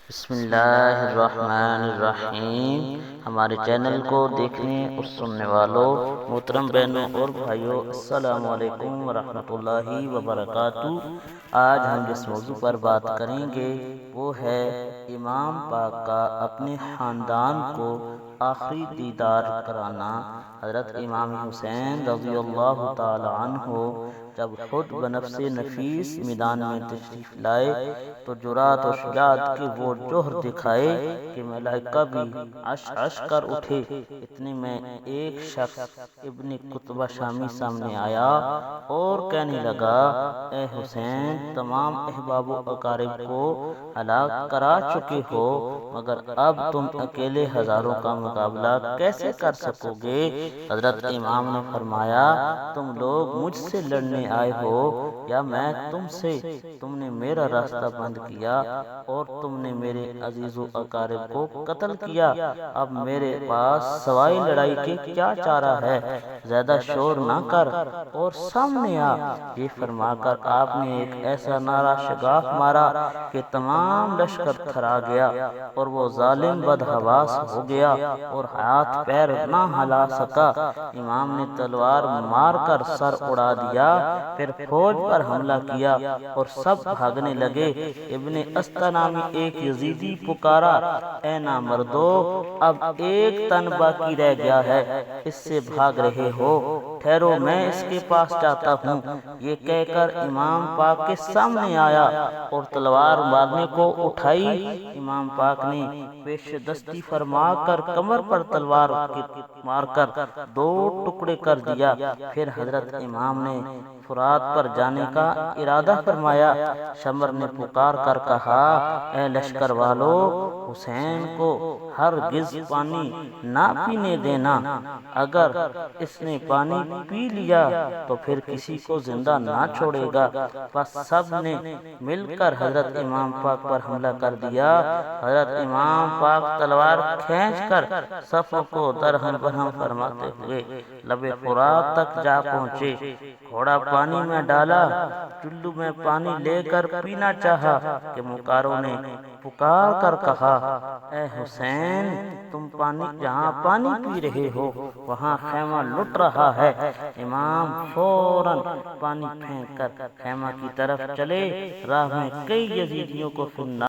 بسم اللہ الرحمن الرحیم۔ ہمارے چینل کو دیکھنے اور سننے والوں محترم بہنوں اور بھائیوں، السلام علیکم ورحمۃ اللہ وبرکاتہ۔ آج ہم جس موضوع پر بات کریں گے وہ ہے امام پاک کا اپنے خاندان کو آخری دیدار کرانا۔ حضرت امام حسین رضی اللہ تعالی عنہ جب خود بنفس نفیس میدان میں تشریف لائے تو جرات و شجاعت کے وہ جوہر دکھائے کہ ملائکہ بھی عش عش کر اٹھے۔ اتنے میں ایک شخص ابن قطبہ شامی سامنے آیا اور کہنے لگا، اے حسین، تمام احباب و اقارب کو ہلاک کرا چکے ہو، مگر اب تم اکیلے ہزاروں کا مقابلہ کیسے کر سکو گے؟ حضرت امام نے فرمایا، تم لوگ مجھ سے لڑنے آئے ہو یا میں تم سے؟ تم نے میرا راستہ بند کیا اور تم نے میرے عزیز و اقارب کو قتل کیا، اب میرے پاس سوائے لڑائی کے کیا چارہ ہے؟ زیادہ شور نہ کر اور سامنے آ۔ یہ فرما کر آپ نے ایک ایسا نعرہ شگاف مارا کہ تمام لشکر تھرا گیا اور وہ ظالم بدحواس ہو گیا اور ہاتھ پیر نہ ہلا سکا۔ امام نے تلوار مار کر سر اڑا دیا، پھر فوج پر حملہ کیا اور سب بھاگنے لگے۔ ابن استا نامی ایک یزیدی پکارا، اے نامردو، اب ایک تن باقی رہ گیا ہے، اس سے بھاگ رہے ہو؟ ٹھہرو، میں اس کے پاس جاتا ہوں۔ یہ کہہ کر امام پاک کے سامنے آیا اور تلوار مارنے کو اٹھائی۔ امام پاک نے پیش دستی فرما کر کمر پر تلوار مار کر دو ٹکڑے کر دیا۔ پھر حضرت امام نے فرات پر جانے کا ارادہ فرمایا۔ شمر نے پکار کر کہا، اے لشکر والو، حسین کو ہرگز پانی نہ پینے دینا، اگر اس نے پانی پی لیا تو پھر کسی کو زندہ نہ چھوڑے گا۔ پس سب نے مل کر حضرت امام پاک پر حملہ کر دیا۔ حضرت امام پاک تلوار کھینچ کر صفوں کو درہم برہم فرماتے ہوئے لب فرات تک جا پہنچے۔ گھوڑا پانی میں ڈالا، چلو میں پانی لے کر پینا چاہا کہ مکاروں نے پکار کر کہا، اے حسین، تم جہاں پانی پی رہے ہو وہاں خیمہ لٹ رہا ہے۔ امام فوراً پانی پھینک کر خیمہ کی طرف چلے۔ راہ میں کئی یزیدیوں کو